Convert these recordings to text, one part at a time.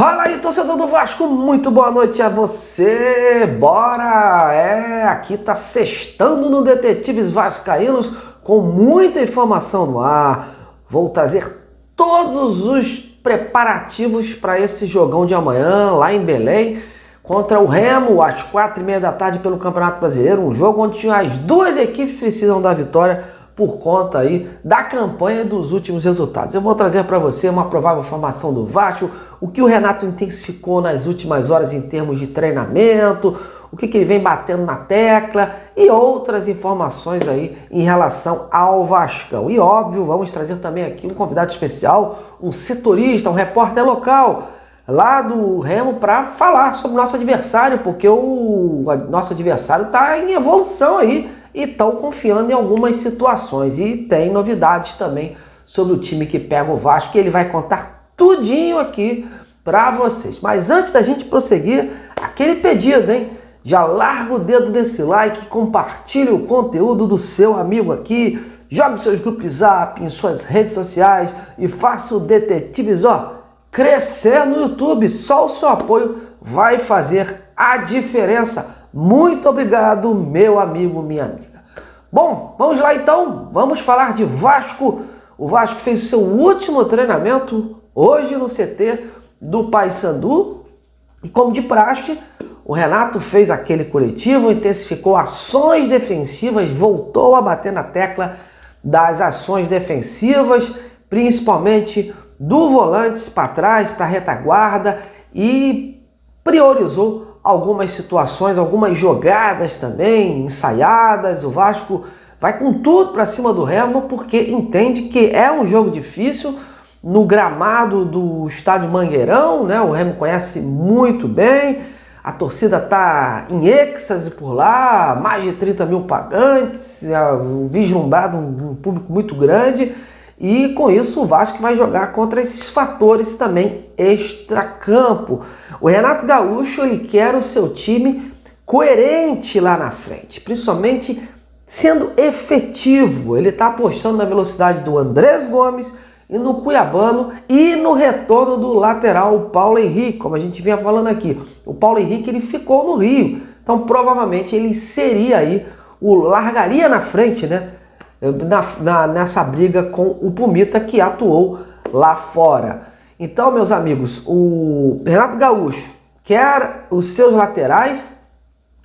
Fala aí, torcedor do Vasco, muito boa noite a você, bora! Aqui tá sextando no Detetives Vascaínos com muita informação no ar. Vou trazer todos os preparativos para esse jogão de amanhã lá em Belém contra o Remo, às 4h30 da tarde pelo Campeonato Brasileiro, um jogo onde as duas equipes precisam da vitória por conta aí da campanha dos últimos resultados. Eu vou trazer para você uma provável formação do Vasco, o que o Renato intensificou nas últimas horas em termos de treinamento, o que ele vem batendo na tecla e outras informações aí em relação ao Vascão. E óbvio, vamos trazer também aqui um convidado especial, um setorista, um repórter local lá do Remo para falar sobre o nosso adversário, porque o nosso adversário está em evolução aí, e estão confiando em algumas situações. E tem novidades também sobre o time que pega o Vasco, que ele vai contar tudinho aqui para vocês. Mas antes da gente prosseguir, aquele pedido, hein? Já larga o dedo desse like, compartilhe o conteúdo do seu amigo aqui, jogue seus grupos Zap, em suas redes sociais e faça o Detetives, crescer no YouTube. Só o seu apoio vai fazer a diferença. Muito obrigado, meu amigo, minha amiga. Bom, vamos lá então, vamos falar de Vasco. O Vasco fez o seu último treinamento hoje no CT do Paysandu e, como de praxe, o Renato fez aquele coletivo, intensificou ações defensivas, voltou a bater na tecla das ações defensivas, principalmente do volantes para trás, para a retaguarda, e priorizou algumas situações, algumas jogadas também ensaiadas. O Vasco vai com tudo para cima do Remo, porque entende que é um jogo difícil no gramado do estádio Mangueirão, né? O Remo conhece muito bem, a torcida está em êxtase por lá, mais de 30 mil pagantes, vislumbrado um público muito grande. E com isso o Vasco vai jogar contra esses fatores também extracampo. O Renato Gaúcho, ele quer o seu time coerente lá na frente, principalmente sendo efetivo. Ele está apostando na velocidade do Andrés Gomes e no Cuiabano e no retorno do lateral, o Paulo Henrique, como a gente vinha falando aqui. O Paulo Henrique, ele ficou no Rio, então provavelmente ele seria aí, largaria na frente, né? Nessa briga com o Pumita, que atuou lá fora. Então, meus amigos, o Renato Gaúcho quer os seus laterais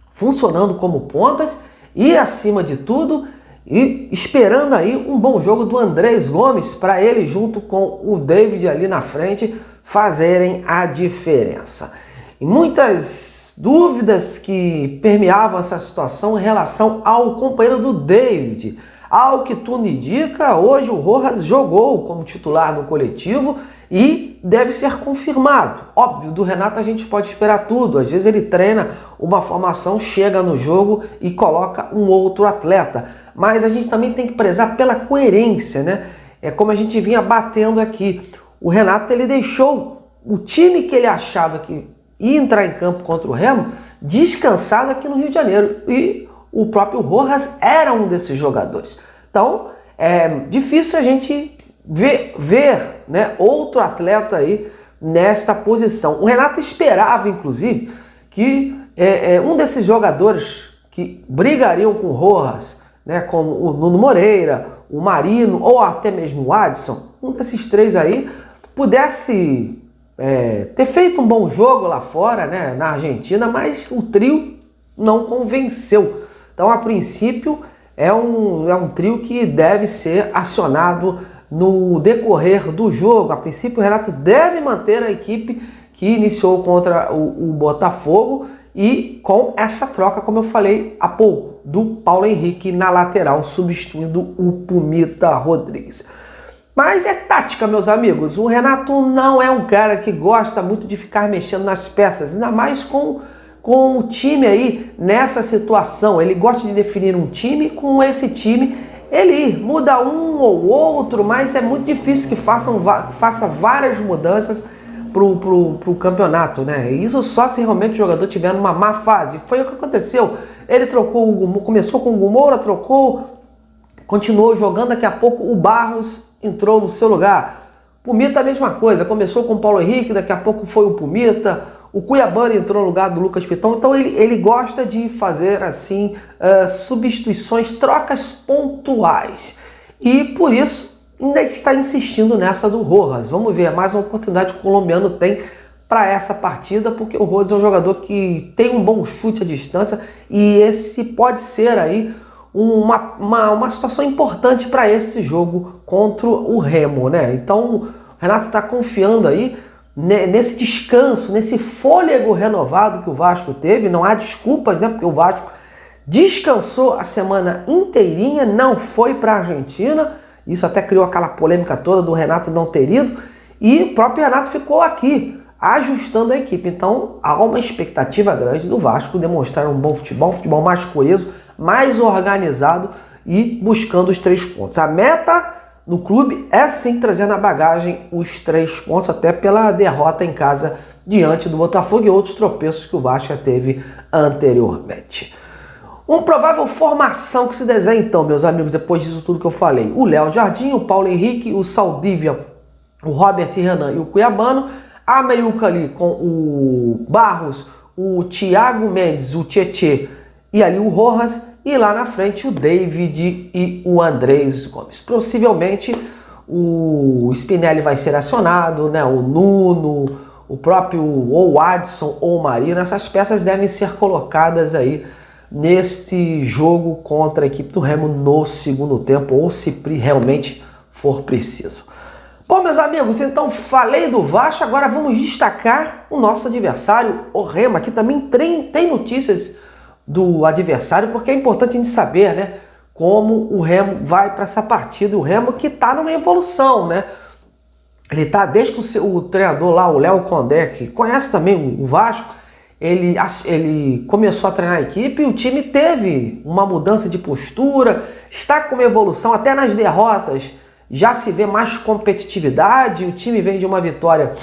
funcionando como pontas e, acima de tudo, e esperando aí um bom jogo do Andrés Gomes para ele, junto com o David ali na frente, fazerem a diferença. E muitas dúvidas que permeavam essa situação em relação ao companheiro do David. Ao que tudo indica, hoje o Rojas jogou como titular no coletivo e deve ser confirmado. Óbvio, do Renato a gente pode esperar tudo. Às vezes ele treina uma formação, chega no jogo e coloca um outro atleta. Mas a gente também tem que prezar pela coerência, né? É como a gente vinha batendo aqui. O Renato, ele deixou o time que ele achava que ia entrar em campo contra o Remo descansado aqui no Rio de Janeiro. E o próprio Rojas era um desses jogadores. Então, é difícil a gente ver, né, outro atleta aí nesta posição. O Renato esperava, inclusive, que um desses jogadores que brigariam com o Rojas, né, como o Nuno Moreira, o Marino ou até mesmo o Adson, um desses três aí, pudesse ter feito um bom jogo lá fora, né, na Argentina, mas o trio não convenceu. Então, a princípio, é um trio que deve ser acionado no decorrer do jogo. A princípio, o Renato deve manter a equipe que iniciou contra o Botafogo e com essa troca, como eu falei há pouco, do Paulo Henrique na lateral, substituindo o Pumita Rodrigues. Mas é tática, meus amigos. O Renato não é um cara que gosta muito de ficar mexendo nas peças, ainda mais com o time aí nessa situação. Ele gosta de definir um time, com esse time ele muda um ou outro, mas é muito difícil que faça várias mudanças pro campeonato, né? Isso só se realmente o jogador tiver numa má fase. Foi o que aconteceu. Ele começou com o Gumora, trocou, continuou jogando, daqui a pouco o Barros entrou no seu lugar. Pumita a mesma coisa, começou com o Paulo Henrique, daqui a pouco foi o Pumita, o Cuiabano entrou no lugar do Lucas Piton, então ele gosta de fazer assim substituições, trocas pontuais. E por isso ainda está insistindo nessa do Rojas. Vamos ver, mais uma oportunidade que o colombiano tem para essa partida, porque o Rojas é um jogador que tem um bom chute à distância e esse pode ser aí uma situação importante para esse jogo contra o Remo, né? Então o Renato está confiando aí nesse descanso, nesse fôlego renovado que o Vasco teve. Não há desculpas, né? Porque o Vasco descansou a semana inteirinha, não foi para a Argentina. Isso até criou aquela polêmica toda do Renato não ter ido. E o próprio Renato ficou aqui, ajustando a equipe. Então há uma expectativa grande do Vasco demonstrar um bom futebol, um futebol mais coeso, mais organizado e buscando os 3 pontos. A meta no clube é sim trazer na bagagem os 3 pontos, até pela derrota em casa diante do Botafogo e outros tropeços que o Vasco teve anteriormente. Uma provável formação que se desenha então, meus amigos, depois disso tudo que eu falei. O Léo Jardim, o Paulo Henrique, o Saldívia, o Robert Renan e o Cuiabano. A meiuca ali com o Barros, o Thiago Mendes, o Tietê e ali o Rojas. E lá na frente o David e o Andrés Gomes. Possivelmente o Spinelli vai ser acionado, né? O Nuno, o próprio ou o Adson ou o Marino. Essas peças devem ser colocadas aí neste jogo contra a equipe do Remo no segundo tempo, ou se realmente for preciso. Bom, meus amigos, então falei do Vasco, agora vamos destacar o nosso adversário, o Remo. Aqui também tem notícias do adversário, porque é importante a gente saber, né, como o Remo vai para essa partida. O Remo que está numa evolução, né? Ele está desde que o treinador lá, o Léo Condé, que conhece também o Vasco, ele começou a treinar a equipe e o time teve uma mudança de postura, está com uma evolução, até nas derrotas já se vê mais competitividade. O time vem de uma vitória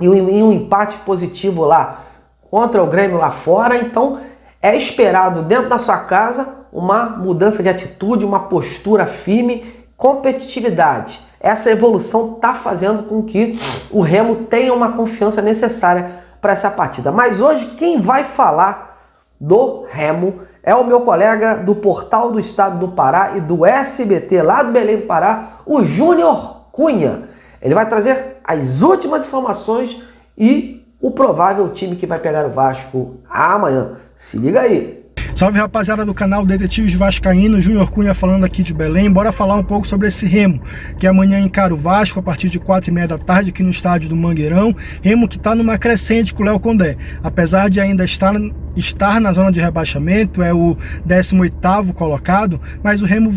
e um empate positivo lá contra o Grêmio lá fora, então é esperado dentro da sua casa uma mudança de atitude, uma postura firme, competitividade. Essa evolução está fazendo com que o Remo tenha uma confiança necessária para essa partida. Mas hoje quem vai falar do Remo é o meu colega do Portal do Estado do Pará e do SBT lá do Belém do Pará, o Júnior Cunha. Ele vai trazer as últimas informações e o provável time que vai pegar o Vasco amanhã. Se liga aí. Salve, rapaziada do canal Detetives Vascaínos, Júnior Cunha falando aqui de Belém. Bora falar um pouco sobre esse Remo, que amanhã encara o Vasco a partir de 4h30 da tarde aqui no estádio do Mangueirão. Remo que está numa crescente com o Léo Condé. Apesar de ainda estar na zona de rebaixamento, é o 18º colocado, mas o Remo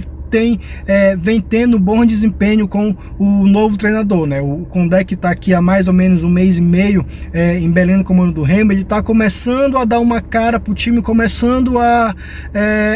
vem tendo bom desempenho com o novo treinador, né? O Condé, que está aqui há mais ou menos 1 mês e meio em Belém no comando do Remo, ele está começando a dar uma cara para o time, começando a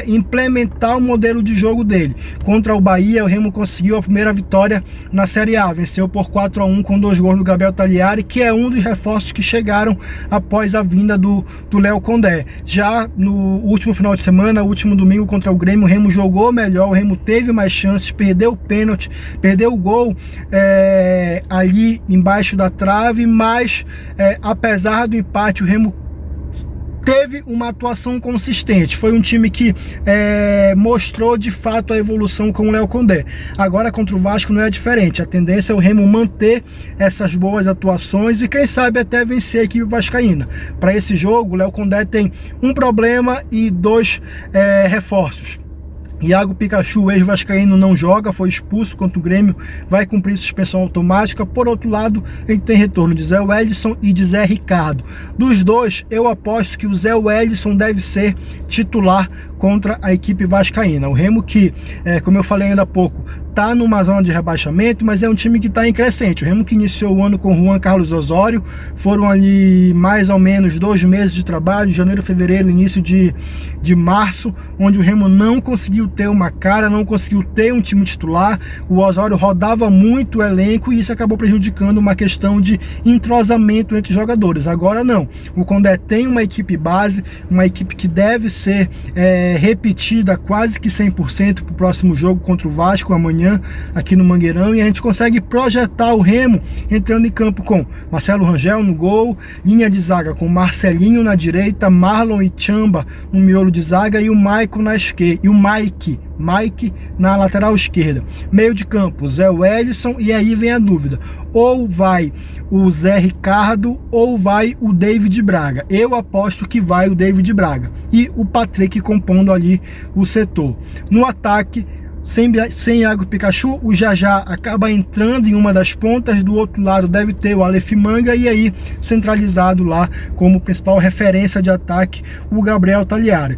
implementar o modelo de jogo dele. Contra o Bahia, o Remo conseguiu a primeira vitória na Série A, venceu por 4-1 com 2 gols do Gabriel Tagliari, que é um dos reforços que chegaram após a vinda do Léo Condé. Já no último final de semana, último domingo contra o Grêmio, o Remo jogou melhor, o Remo teve mais chances, perdeu o pênalti, perdeu o gol ali embaixo da trave, mas apesar do empate, o Remo teve uma atuação consistente. Foi um time que mostrou de fato a evolução com o Léo Condé. Agora contra o Vasco não é diferente. A tendência é o Remo manter essas boas atuações e quem sabe até vencer a equipe vascaína. Para esse jogo, o Léo Condé tem um problema e 2 reforços. Iago Pikachu, ex-vascaíno, não joga, foi expulso contra o Grêmio, vai cumprir suspensão automática. Por outro lado, a gente tem retorno de Zé Wellison e de Zé Ricardo. Dos dois, eu aposto que o Zé Wellison deve ser titular contra a equipe vascaína. O Remo que, como eu falei ainda há pouco, está numa zona de rebaixamento, mas é um time que está em crescente. O Remo que iniciou o ano com Juan Carlos Osório, foram ali mais ou menos 2 meses de trabalho, janeiro, fevereiro, início de março, onde o Remo não conseguiu ter uma cara, não conseguiu ter um time titular. O Osório rodava muito o elenco e isso acabou prejudicando uma questão de entrosamento entre jogadores. Agora não, o Condé tem uma equipe base, uma equipe que deve ser repetida quase que 100% para o próximo jogo contra o Vasco amanhã. manhã aqui no Mangueirão, e a gente consegue projetar o Remo entrando em campo com Marcelo Rangel no gol, linha de zaga com Marcelinho na direita, Marlon e Chamba no miolo de zaga e o Maicon na esquerda, e o Mike na lateral esquerda. Meio de campo, Zé Wellison, e aí vem a dúvida, ou vai o Zé Ricardo ou vai o David Braga. Eu aposto que vai o David Braga e o Patrick compondo ali o setor. No ataque, sem Iago Pikachu, o Jajá acaba entrando em uma das pontas, do outro lado deve ter o Aleph Manga, e aí centralizado lá como principal referência de ataque o Gabriel Tagliari.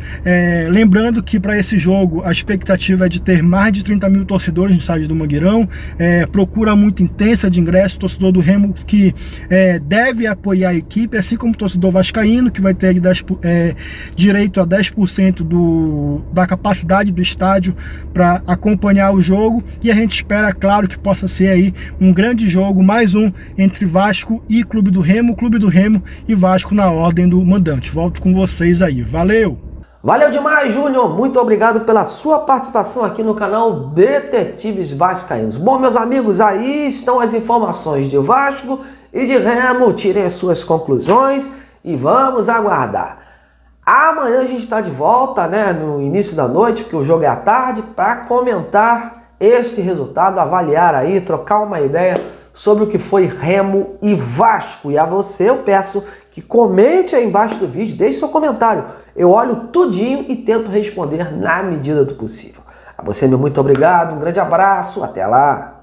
Lembrando que para esse jogo a expectativa é de ter mais de 30 mil torcedores no estádio do Mangueirão, procura muito intensa de ingresso, torcedor do Remo que deve apoiar a equipe, assim como o torcedor vascaíno, que vai ter direito a 10% da capacidade do estádio para acompanhar o jogo, e a gente espera, claro, que possa ser aí um grande jogo, mais um entre Vasco e Clube do Remo e Vasco na ordem do mandante. Volto com vocês aí, valeu! Valeu demais, Júnior, muito obrigado pela sua participação aqui no canal Detetives Vascaínos. Bom, meus amigos, aí estão as informações de Vasco e de Remo, tirem as suas conclusões e vamos aguardar. Amanhã a gente está de volta, né, no início da noite, porque o jogo é à tarde, para comentar este resultado, avaliar aí, trocar uma ideia sobre o que foi Remo e Vasco. E a você eu peço que comente aí embaixo do vídeo, deixe seu comentário. Eu olho tudinho e tento responder na medida do possível. A você, meu muito obrigado, um grande abraço, até lá!